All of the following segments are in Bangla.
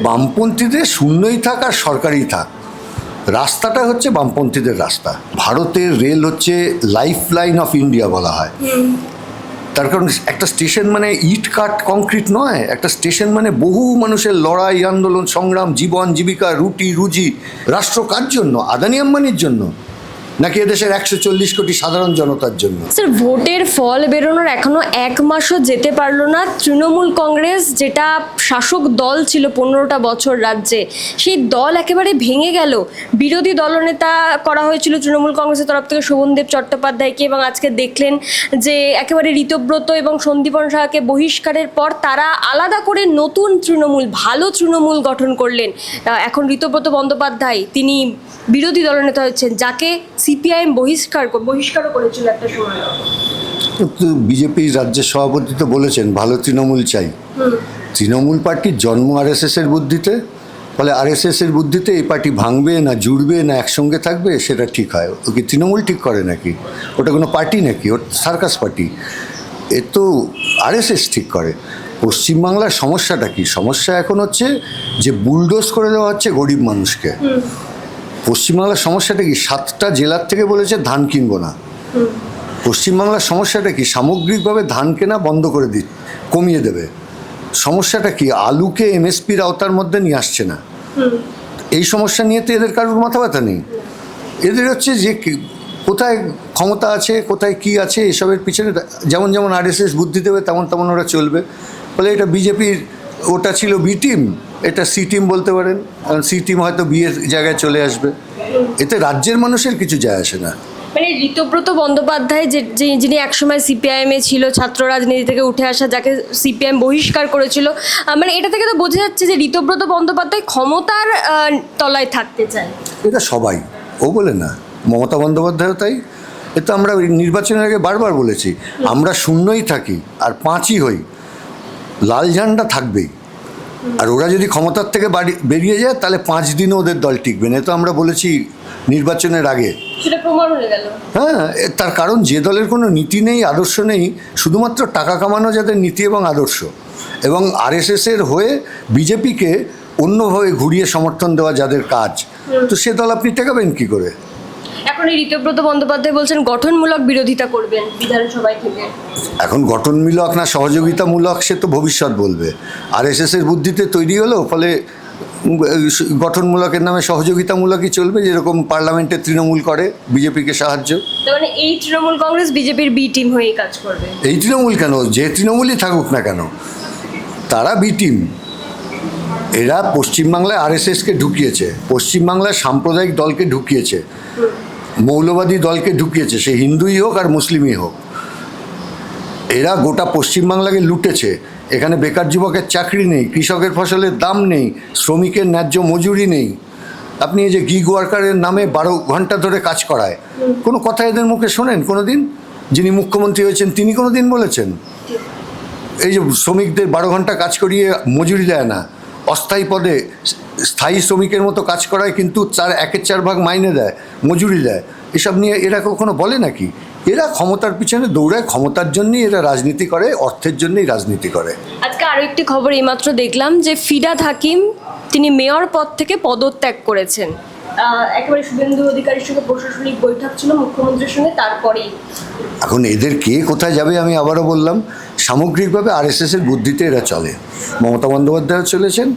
বামপন্থীদের শূন্যই থাক আর সরকারই থাক, রাস্তাটা হচ্ছে বামপন্থীদের রাস্তা। ভারতের রেল হচ্ছে লাইফ লাইন অফ ইন্ডিয়া বলা হয়। তার কারণ একটা স্টেশন মানে ইট কাঠ কংক্রিট নয়, একটা স্টেশন মানে বহু মানুষের লড়াই, আন্দোলন, সংগ্রাম, জীবন জীবিকা, রুটি রুজি। রাষ্ট্র কার জন্য? আদানি আম্বানির জন্য, নাকি এদেশের 140 কোটি সাধারণ জনতার জন্য? স্যার, ভোটের ফল বেরোনোর এখনো 1 মাসও যেতে পারলো না। তৃণমূল কংগ্রেস, যেটা শাসক দল ছিল 15টা বছর রাজ্যে, সেই দল একেবারে ভেঙে গেল। বিরোধী দলনেতা করা হয়েছিল তৃণমূল কংগ্রেসের তরফ থেকে শোভনদেব চট্টোপাধ্যায়কে, এবং আজকে দেখলেন যে একেবারে ঋতব্রত এবং সন্দীপন সাহাকে বহিষ্কারের পর তারা আলাদা করে নতুন তৃণমূল, ভালো তৃণমূল গঠন করলেন। এখন ঋতব্রত বন্দ্যোপাধ্যায় তিনি বিরোধী দলনেতা হচ্ছেন, যাকে সিপিআইএম বহিষ্কারও করেছিল একটা সময়। বিজেপির রাজ্যের সভাপতি তো বলেছেন ভালো তৃণমূল চাই। তৃণমূল পার্টির জন্ম আরএসএস এর বুদ্ধিতে, ফলে আরএসএস এর বুদ্ধিতে এই পার্টি ভাঙবে না জুড়বে না একসঙ্গে থাকবে সেটা ঠিক হয়। ওকে তৃণমূল ঠিক করে নাকি? ওটা কোনো পার্টি নাকি? ওটা সার্কাস পার্টি। এ তো আরএসএস ঠিক করে। পশ্চিমবাংলার সমস্যাটা কি? সমস্যা এখন হচ্ছে যে বুলডোজ করে দেওয়া হচ্ছে গরিব মানুষকে। পশ্চিমবাংলার সমস্যাটা কি? 7টা জেলার থেকে বলেছে ধান কিনবো না। পশ্চিমবাংলার সমস্যাটা কি? সামগ্রিকভাবে ধান কেনা বন্ধ করে কমিয়ে দেবে। সমস্যাটা কি? আলুকে এমএসপির আওতার মধ্যে নিয়ে আসছে না। এই সমস্যা নিয়ে তো এদের কারোর মাথা ব্যথা নেই। এদের হচ্ছে যে কোথায় ক্ষমতা আছে, কোথায় কি আছে, এসবের পিছনে যেমন যেমন আরএসএস বুদ্ধি দেবে তেমন তেমন ওরা চলবে। ফলে এটা বিজেপির, ওটা ছিল বি টিম, এটা সি টিম বলতে পারেন। কারণ সি টিম হয়তো বিয়ের জায়গায় চলে আসবে। এতে রাজ্যের মানুষের কিছু যায় আসে না। মানে ঋতব্রত বন্দ্যোপাধ্যায় যিনি একসময় সিপিআইএমে ছিল, ছাত্র রাজনীতি থেকে উঠে আসা, যাকে সিপিআইএম বহিষ্কার করেছিল, মানে এটা থেকে তো বোঝা যাচ্ছে যে ঋতব্রত বন্দ্যোপাধ্যায় ক্ষমতার তলায় থাকতে চায়। এটা সবাই, ও বলে না, মমতা বন্দ্যোপাধ্যায়ও তাই। এ তো আমরা নির্বাচনের আগে বারবার বলেছি, আমরা শূন্যই থাকি আর 5ই হই, লাল ঝান্ডা থাকবেই। আর ওরা যদি ক্ষমতার থেকে বেরিয়ে যায় তাহলে 5 দিনও ওদের দল টিকবে না। তো আমরা বলেছি নির্বাচনের আগে, সেটা প্রমাণ হয়ে গেল। হ্যাঁ, তার কারণ যে দলের কোনো নীতি নেই, আদর্শ নেই, শুধুমাত্র টাকা কামানো যাদের নীতি এবং আদর্শ, এবং আরএসএসের হয়ে বিজেপিকে অন্যভাবে ঘুরিয়ে সমর্থন দেওয়া যাদের কাজ, তো সে দল আপনি টেকাবেন কী করে? এখন এই ঋতব্রত বন্দ্যোপাধ্যায় বলছেন গঠনমূলক বিরোধিতা করবেন বিধানসভায় থেকে। এখন গঠনমূলক না সহযোগিতামূলক সে তো ভবিষ্যৎ বলবে। আরএসএসের বুদ্ধিতে তৈরি হলো, ফলে গঠনমূলকের নামে সহযোগিতামূলকই চলবে, যেরকম পার্লামেন্টে তৃণমূল করে বিজেপিকে সাহায্য। মানে এই তৃণমূল কংগ্রেস বিজেপির বি টিম হয়েই কাজ করবে। এই তৃণমূল কেন, যে তৃণমূলই থাকুক না কেন, তারা বি টিম। এরা পশ্চিমবাংলায় আরএসএসকে ঢুকিয়েছে, পশ্চিমবাংলায় সাম্প্রদায়িক দলকে ঢুকিয়েছে, মৌলবাদী দলকে ঢুকিয়েছে, সে হিন্দুই হোক আর মুসলিমই হোক। এরা গোটা পশ্চিমবাংলাকে লুটেছে। এখানে বেকার যুবকের চাকরি নেই, কৃষকের ফসলের দাম নেই, শ্রমিকের ন্যায্য মজুরি নেই। আপনি এই যে গিগ ওয়ার্কারের নামে 12 ঘন্টা ধরে কাজ করায়, কোনো কথা এদের মুখে শোনেন কোনো দিন? যিনি মুখ্যমন্ত্রী হয়েছেন তিনি কোনো দিন বলেছেন? এই যে শ্রমিকদের 12 ঘন্টা কাজ করিয়ে মজুরি দেয় না, অস্থায়ী পদে স্থায়ী শ্রমিকের মতো কাজ করায়, কিন্তু তার 1/4 ভাগ মাইনে দেয়, মজুরি দেয়, এসব নিয়ে এরা কখনো বলে নাকি? এরা ক্ষমতার পিছনে দৌড়ায়, ক্ষমতার জন্যই এরা রাজনীতি করে, অর্থের জন্যই রাজনীতি করে। আজকে আরও একটি খবর এইমাত্র দেখলাম যে ফিরহাদ হাকিম তিনি মেয়র পদ থেকে পদত্যাগ করেছেন। একেবারে শুভেন্দু অধিকারীর সঙ্গে প্রশাসনিক বৈঠক ছিল মুখ্যমন্ত্রীর সঙ্গে, তারপরেই এখন এদের কে কোথায় যাবে? আমি আবারও বললাম, সামগ্রিকভাবে আরএসএসের বুদ্ধিতে এরা চলে। মমতা বন্দ্যোপাধ্যায়ও চলেছেন,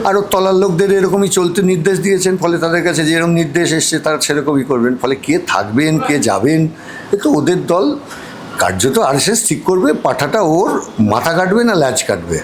আরও তলার লোকদের এরকমই চলতে নির্দেশ দিয়েছেন, ফলে তাদের কাছে যেরকম নির্দেশ এসছে তারা সেরকমই করবেন। ফলে কে থাকবেন কে যাবেন এ তো ওদের দল, কার্যত আরএসএস ঠিক করবে পাঠাটা ওর মাথা কাটবে না ল্যাজ কাটবে।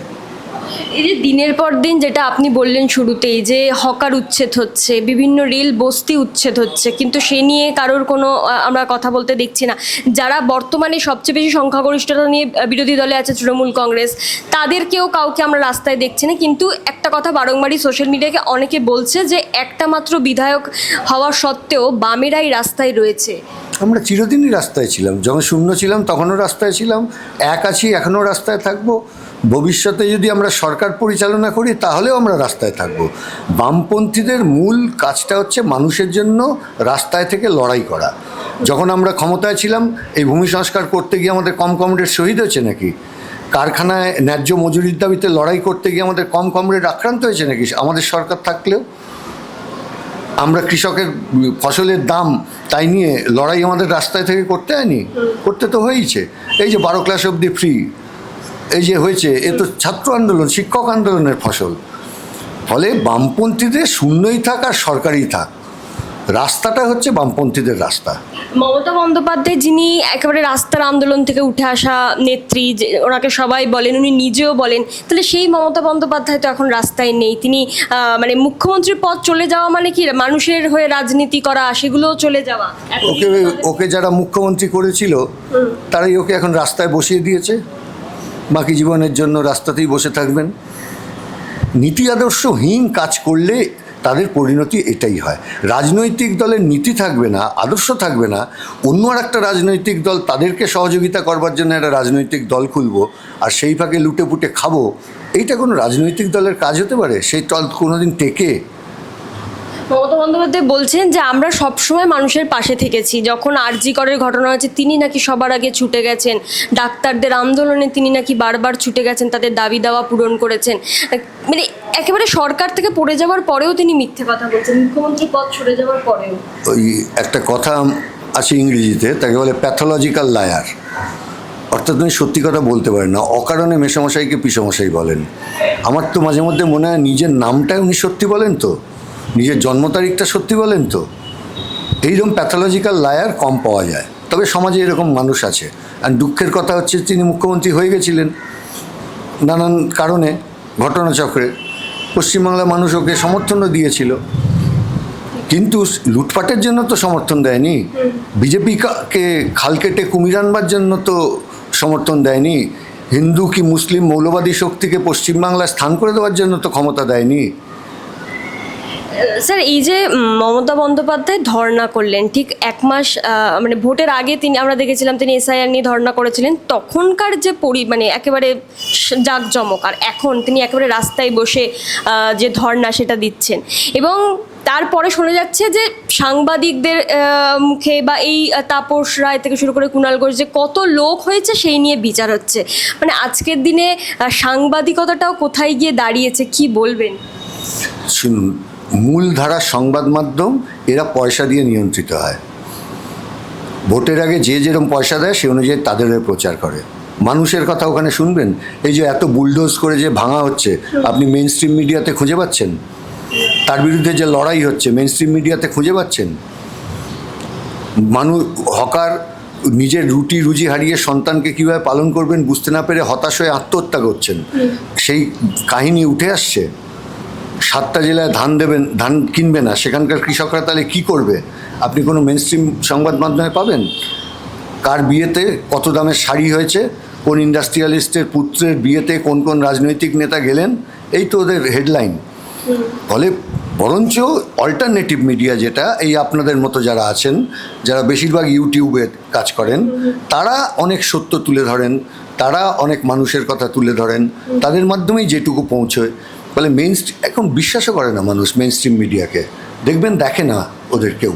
এই যে দিনের পর দিন যেটা আপনি বললেন শুরুতেই, যে হকার উচ্ছেদ হচ্ছে, বিভিন্ন রেল বস্তি উচ্ছেদ হচ্ছে, কিন্তু সে নিয়ে কারোর কোনো আমরা কথা বলতে দেখছি না। যারা বর্তমানে সবচেয়ে বেশি সংখ্যাগরিষ্ঠতা নিয়ে বিরোধী দলে আছে তৃণমূল কংগ্রেস, তাদেরকেও কাউকে আমরা রাস্তায় দেখছি না। কিন্তু একটা কথা বারংবারই সোশ্যাল মিডিয়াকে অনেকে বলছে যে একটা মাত্র বিধায়ক হওয়া সত্ত্বেও বামেরাই রাস্তায় রয়েছে। আমরা চিরদিনই রাস্তায় ছিলাম, যখন শূন্য ছিলাম তখনও রাস্তায় ছিলাম, এক আছি, এখনও রাস্তায় থাকবো। ভবিষ্যতে যদি আমরা সরকার পরিচালনা করি তাহলেও আমরা রাস্তায় থাকব। বামপন্থীদের মূল কাজটা হচ্ছে মানুষের জন্য রাস্তায় থেকে লড়াই করা। যখন আমরা ক্ষমতায় ছিলাম এই ভূমি সংস্কার করতে গিয়ে আমাদের কম কমরেড শহীদ হয়েছে নাকি? কারখানায় ন্যায্য মজুরির দাবিতে লড়াই করতে গিয়ে আমাদের কম কমরেড আক্রান্ত হয়েছে নাকি? আমাদের সরকার থাকলেও আমরা কৃষকের ফসলের দাম তাই নিয়ে লড়াই আমাদের রাস্তায় থেকে করতে হয়নি? করতে তো হয়েছে। এই যে 12 ক্লাস অবধি ফ্রি, এই যে হয়েছে, এ তো ছাত্র আন্দোলন, শিক্ষক আন্দোলনের ফসল। ফলে বামপন্থীদের শূন্যই থাক আর সরকারই থাক, রাস্তাটা হচ্ছে বামপন্থীদের রাস্তা। মমতা বন্দ্যোপাধ্যায়, যিনি একেবারে রাস্তার আন্দোলন থেকে উঠে আসা নেত্রী, যে ওনাকে সবাই বলেন, উনি নিজেও বলেন, তাহলে সেই মমতা বন্দ্যোপাধ্যায় তো এখন রাস্তায় নেই। তিনি মানে মুখ্যমন্ত্রীর পদ চলে যাওয়া মানে কি মানুষের হয়ে রাজনীতি করা, সেগুলোও চলে যাওয়া। ওকে যারা মুখ্যমন্ত্রী করেছিল তারাই ওকে এখন রাস্তায় বসিয়ে দিয়েছে, বাকি জীবনের জন্য রাস্তাতেই বসে থাকবেন। নীতি আদর্শহীন কাজ করলে তাদের পরিণতি এটাই হয়। রাজনৈতিক দলের নীতি থাকবে না, আদর্শ থাকবে না, অন্য আর একটা রাজনৈতিক দল তাদেরকে সহযোগিতা করবার জন্য একটা রাজনৈতিক দল খুলবো আর সেই ফাঁকে লুটে পুটে খাবো, এইটা কোনো রাজনৈতিক দলের কাজ হতে পারে? সেই দল কোনোদিন টেকে? মমতা বন্দ্যোপাধ্যায় বলছেন যে আমরা সবসময় মানুষের পাশে থেকেছি। যখন আরজি করের ঘটনা হয়েছে তিনি নাকি সবার আগে ছুটে গেছেন, ডাক্তারদের আন্দোলনে তিনি নাকি বারবার ছুটে গেছেন, তাদের দাবি দাওয়া পূরণ করেছেন। মানে একেবারে সরকার থেকে পড়ে যাওয়ার পরেও তিনি মিথ্যে কথা বলছেন, মুখ্যমন্ত্রী পদ সরে যাওয়ার পরেও। ওই একটা কথা আছে ইংরেজিতে, তাকে বলে প্যাথোলজিক্যাল লায়ার। অর্থাৎ উনি সত্যি কথা বলতে পারেন না, অকারণে মেশামশাইকে পিসমশাই বলেন। আমার তো মাঝে মধ্যে মনে হয় নিজের নামটাই উনি সত্যি বলেন তো, নিজের জন্ম তারিখটা সত্যি বলেন তো। এইরকম প্যাথোলজিক্যাল লায়ার কম পাওয়া যায়, তবে সমাজে এরকম মানুষ আছে। আর দুঃখের কথা হচ্ছে তিনি মুখ্যমন্ত্রী হয়ে গেছিলেন নানান কারণে, ঘটনাচক্রে। পশ্চিমবাংলার মানুষ ওকে সমর্থনও দিয়েছিল, কিন্তু লুটপাটের জন্য তো সমর্থন দেয়নি। বিজেপিকে খাল কেটে কুমির আনবার জন্য তো সমর্থন দেয়নি। হিন্দু কি মুসলিম মৌলবাদী শক্তিকে পশ্চিমবাংলায় স্থান করে দেওয়ার জন্য তো ক্ষমতা দেয়নি। স্যার, এই যে মমতা বন্দ্যোপাধ্যায় ধর্ণা করলেন ঠিক 1 মাস মানে ভোটের আগে তিনি, আমরা দেখেছিলাম তিনি এসআইআর নিয়ে ধর্ণা করেছিলেন, তখনকার যে মানে একেবারে জাঁকজমক, আর এখন তিনি একেবারে রাস্তায় বসে যে ধর্ণা সেটা দিচ্ছেন, এবং তারপরে শোনা যাচ্ছে যে সাংবাদিকদের মুখে বা এই তাপস রায় থেকে শুরু করে কুণাল ঘোষ, যে কত লোক হয়েছে সেই নিয়ে বিচার হচ্ছে। মানে আজকের দিনে সাংবাদিকতাটাও কোথায় গিয়ে দাঁড়িয়েছে, কি বলবেন? শুনুন, মূলধারার সংবাদ মাধ্যম এরা পয়সা দিয়ে নিয়ন্ত্রিত হয়। ভোটের আগে যে যেরকম পয়সা দেয় সে অনুযায়ী তাদের প্রচার করে। মানুষের কথা ওখানে শুনবেন? এই যে এত বুলডোজ করে যে ভাঙা হচ্ছে, আপনি মেন স্ট্রিম মিডিয়াতে খুঁজে পাচ্ছেন? তার বিরুদ্ধে যে লড়াই হচ্ছে মেন স্ট্রিম মিডিয়াতে খুঁজে পাচ্ছেন? মানুষ হকার নিজের রুজি হারিয়ে সন্তানকে কীভাবে পালন করবেন বুঝতে না পেরে হতাশ হয়ে আত্মহত্যা করছেন, সেই কাহিনী উঠে আসছে। 7টা জেলায় ধান কিনবে না, সেখানকার কৃষকরা তাহলে কী করবে? আপনি কোনো মেন স্ট্রিম সংবাদ মাধ্যমে পাবেন? কার বিয়েতে কত দামের শাড়ি হয়েছে, কোন ইন্ডাস্ট্রিয়ালিস্টের পুত্রের বিয়েতে কোন কোন রাজনৈতিক নেতা গেলেন, এই তো ওদের হেডলাইন। ফলে বরঞ্চ অল্টারনেটিভ মিডিয়া, যেটা এই আপনাদের মতো যারা আছেন, যারা বেশিরভাগ ইউটিউবে কাজ করেন, তারা অনেক সত্য তুলে ধরেন, তারা অনেক মানুষের কথা তুলে ধরেন, তাদের মাধ্যমেই যেটুকু পৌঁছয়। ফলে এখন বিশ্বাসও করে না মানুষ মেইন স্ট্রিম মিডিয়াকে। দেখবেন, দেখে না ওদের কেউ,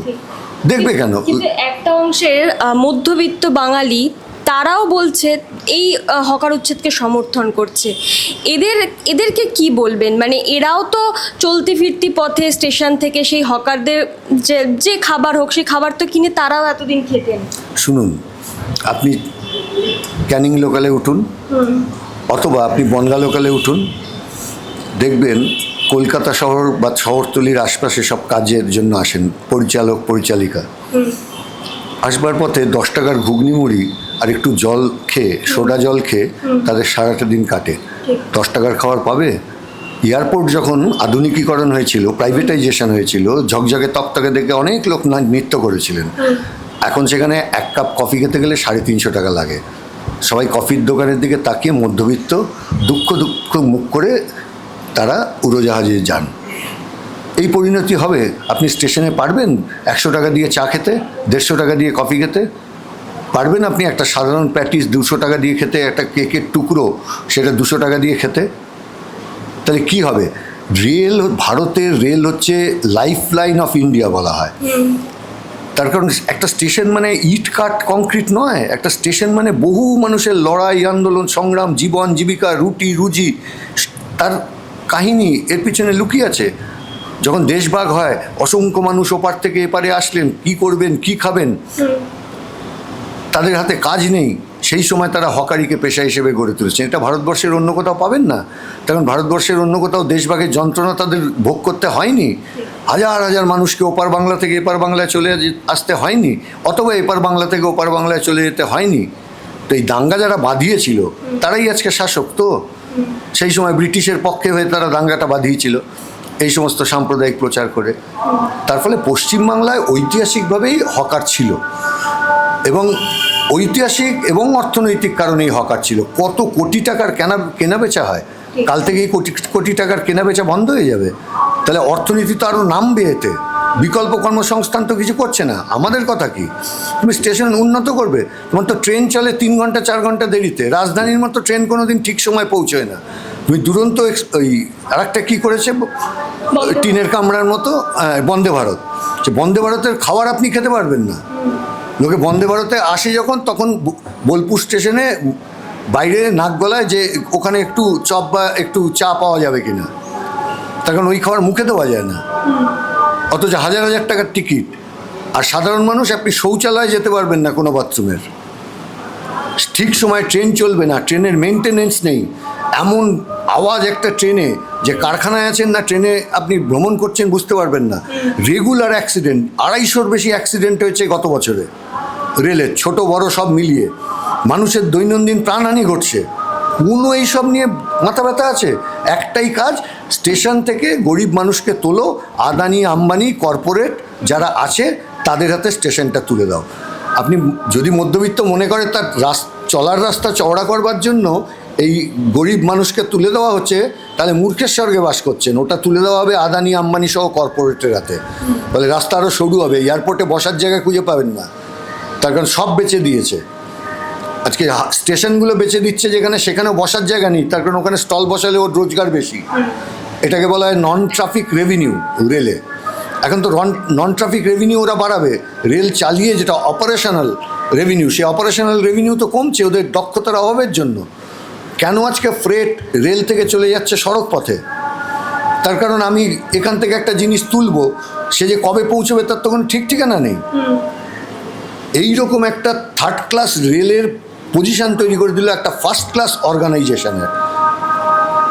দেখবে কেন? কিন্তু একটা অংশের মধ্যবিত্ত বাঙালি তারাও বলছে এই হকার উচ্ছেদকে সমর্থন করছে। এদেরকে কি বলবেন? মানে এরাও তো চলতি ফিরতি পথে স্টেশন থেকে সেই হকারদের যে খাবার হোক সেই খাবার তো কিনে তারাও এতদিন খেতেন। শুনুন, আপনি ক্যানিং লোকালে উঠুন, অথবা আপনি বনগাঁ লোকালে উঠুন, দেখবেন কলকাতা শহর বা শহরতলির আশপাশে সব কাজের জন্য আসেন পরিচালক পরিচালিকা। আসবার পথে 10 টাকার ঘুগনি মুড়ি আর একটু জল খেয়ে, সোডা জল খেয়ে তাদের সারাটা দিন কাটে। 10 টাকার খাবার পাবে? এয়ারপোর্ট যখন আধুনিকীকরণ হয়েছিল, প্রাইভেটাইজেশন হয়েছিল, ঝকঝকে তকতকে দেখে অনেক লোক নৃত্য করেছিলেন। এখন সেখানে 1 কাপ কফি খেতে গেলে 350 টাকা লাগে। সবাই কফির দোকানের দিকে তাকিয়ে মধ্যবিত্ত দুঃখ মুখ করে তারা উড়োজাহাজে যান। এই পরিণতি হবে? আপনি স্টেশনে পারবেন 100 টাকা দিয়ে চা খেতে, 150 টাকা দিয়ে কফি খেতে? পারবেন আপনি একটা সাধারণ প্যাটিস 200 টাকা দিয়ে খেতে, একটা কেকের টুকরো সেটা 200 টাকা দিয়ে খেতে? তাহলে কি হবে? ভারতের রেল হচ্ছে লাইফ লাইন অফ ইন্ডিয়া বলা হয়। তার কারণ একটা স্টেশন মানে ইট কাঠ কংক্রিট নয়, একটা স্টেশন মানে বহু মানুষের লড়াই, আন্দোলন, সংগ্রাম, জীবন জীবিকা, রুটি রুজি, তার কাহিনী এর পিছনে লুকিয়ে আছে। যখন দেশভাগ হয়, অসংখ্য মানুষ ওপার থেকে এপারে আসলেন, কি করবেন, কি খাবেন, তাদের হাতে কাজ নেই, সেই সময় তারা হকারিকে পেশা হিসেবে গড়ে তুলেছেন। এটা ভারতবর্ষের অন্য কোথাও পাবেন না। কারণ ভারতবর্ষের অন্য কোথাও দেশভাগের যন্ত্রণা তাদের ভোগ করতে হয়নি, হাজার হাজার মানুষকে ওপার বাংলা থেকে এপার বাংলায় চলে আসতে হয়নি, অথবা এপার বাংলা থেকে ওপার বাংলায় চলে যেতে হয়নি। তো এই দাঙ্গা যারা বাঁধিয়েছিল তারাই আজকে শাসক। তো সেই সময় ব্রিটিশের পক্ষে হয়ে তারা দাঙ্গাটা বাঁধিয়েছিল এই সমস্ত সাম্প্রদায়িক প্রচার করে। তার ফলে পশ্চিমবাংলায় ঐতিহাসিকভাবেই হকার ছিল, এবং ঐতিহাসিক এবং অর্থনৈতিক কারণেই হকার ছিল। কত কোটি টাকার কেনাবেচা হয়, কাল থেকে এই কোটি কোটি টাকার কেনাবেচা বন্ধ হয়ে যাবে, তাহলে অর্থনীতি তো আরও নামবে। এতে বিকল্প কর্মসংস্থান তো কিছু করছে না। আমাদের কথা কি, তুমি স্টেশন উন্নত করবে, তোমার তো ট্রেন চলে 3 ঘন্টা 4 ঘন্টা দেরিতে, রাজধানীর মতো ট্রেন কোনো দিন ঠিক সময় পৌঁছয় না। তুমি দুরন্ত ওই আরেকটা কী করেছে, টিনের কামড়ার মতো বন্দে ভারত, যে বন্দে ভারতের খাবার আপনি খেতে পারবেন না। লোকে বন্দে ভারতে আসে যখন, তখন বোলপুর স্টেশনে বাইরে নাক গলায় যে ওখানে একটু চপ বা একটু চা পাওয়া যাবে কিনা, তার কারণ ওই খাবার মুখে দেওয়া যায় না, অথচ হাজার হাজার টাকার টিকিট। আর সাধারণ মানুষ, আপনি শৌচালয়ে যেতে পারবেন না কোনো বাথরুমের, ঠিক সময় ট্রেন চলবে না, ট্রেনের মেনটেনেন্স নেই, এমন আওয়াজ একটা ট্রেনে, যে কারখানায় আছেন না ট্রেনে আপনি ভ্রমণ করছেন বুঝতে পারবেন না। রেগুলার অ্যাক্সিডেন্ট, 250-র বেশি অ্যাক্সিডেন্ট হয়েছে গত বছরে রেলের, ছোট বড় সব মিলিয়ে। মানুষের দৈনন্দিন প্রাণহানি ঘটছে, কোনো এইসব নিয়ে মাথা ব্যথা আছে? একটাই কাজ, স্টেশন থেকে গরিব মানুষকে তোলো, আদানি আম্বানি কর্পোরেট যারা আছে তাদের হাতে স্টেশনটা তুলে দাও। আপনি যদি মধ্যবিত্ত মনে করে তার চলার রাস্তা চওড়া করবার জন্য এই গরিব মানুষকে তুলে দেওয়া হচ্ছে, তাহলে মূর্খের স্বর্গে বাস করছেন। ওটা তুলে দেওয়া হবে আদানি আম্বানি সহ কর্পোরেটের হাতে, ফলে রাস্তা আরও সরু হবে, এয়ারপোর্টে বসার জায়গা খুঁজে পাবেন না, তার কারণ সব বেচে দিয়েছে। আজকে স্টেশনগুলো বেচে দিচ্ছে যেখানে, সেখানেও বসার জায়গা নেই, তার কারণ ওখানে স্টল বসালে ওর রোজগার বেশি। এটাকে বলা হয় নন ট্রাফিক রেভিনিউ রেলে। এখন তো নন ট্রাফিক রেভিনিউ ওরা বাড়াবে, রেল চালিয়ে যেটা অপারেশনাল রেভিনিউ, সেই অপারেশনাল রেভিনিউ তো কমছে ওদের দক্ষতার অভাবের জন্য। কেন আজকে ফ্রেট রেল থেকে চলে যাচ্ছে সড়ক পথে? তার কারণ আমি এখান থেকে একটা জিনিস তুলবো, সে যে কবে পৌঁছবে তার তো কোনো ঠিক ঠিকানা নেই। এইরকম একটা থার্ড ক্লাস রেলের পজিশন তৈরি করে দিল একটা ফার্স্ট ক্লাস অর্গানাইজেশনের।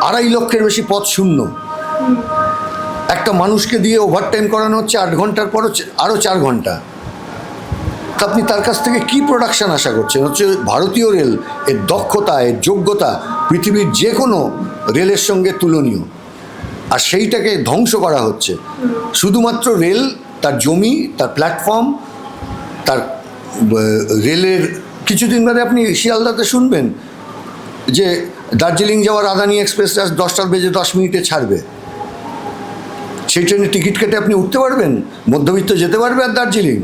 2.5 লক্ষের বেশি পদ শূন্য, একটা মানুষকে দিয়ে ওভারটাইম করানো হচ্ছে 8 ঘন্টার পরও আরও 4 ঘন্টা। তা আপনি তার কাছ থেকে কি প্রোডাকশন আশা করছেন? হচ্ছে ভারতীয় রেল, এর দক্ষতা, এর যোগ্যতা পৃথিবীর যে কোনো রেলের সঙ্গে তুলনীয়, আর সেইটাকে ধ্বংস করা হচ্ছে। শুধুমাত্র রেল, তার জমি, তার প্ল্যাটফর্ম, তার রেলের কিছুদিন বাদে আপনি শিয়ালদাতে শুনবেন যে দার্জিলিং যাওয়ার আদানি এক্সপ্রেস 10:10 ছাড়বে। সেই ট্রেনে টিকিট কেটে আপনি উঠতে পারবেন, মধ্যবিত্ত যেতে পারবে। আর দার্জিলিং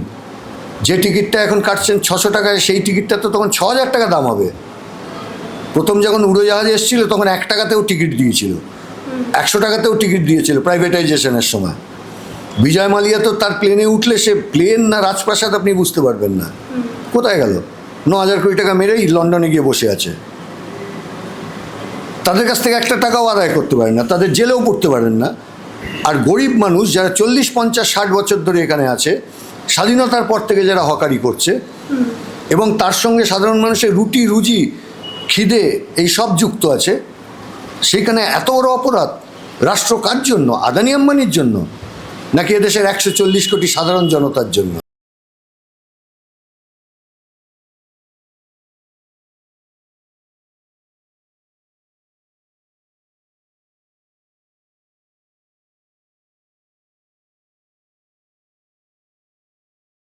যে টিকিটটা এখন কাটছেন 600 টাকায়, সেই টিকিটটা তো তখন 6000 টাকা দাম হবে। প্রথম যখন উড়োজাহাজে এসেছিল তখন 1 টাকাতেও টিকিট দিয়েছিল, 100 টাকাতেও টিকিট দিয়েছিল প্রাইভেটাইজেশনের সময়। বিজয় মালিয়া তো তার প্লেনে উঠলে সে প্লেন না রাজপ্রাসাদ আপনি বুঝতে পারবেন না। কোথায় গেল? 9000 কোটি টাকা মেরেই লন্ডনে গিয়ে বসে আছে। তাদের কাছ থেকে 1 টাকাও আদায় করতে পারেন না, তাদের জেলেও পড়তে পারেন না। আর গরিব মানুষ যারা 40, 50, 60 বছর ধরে এখানে আছে, স্বাধীনতার পর থেকে যারা হকারি করছে, এবং তার সঙ্গে সাধারণ মানুষের রুটি রুজি খিদে এই সব যুক্ত আছে, সেখানে এত বড় অপরাধ রাষ্ট্র কার জন্য? আদানি আম্বানির জন্য, নাকি এদেশের 140 কোটি সাধারণ জনতার জন্য?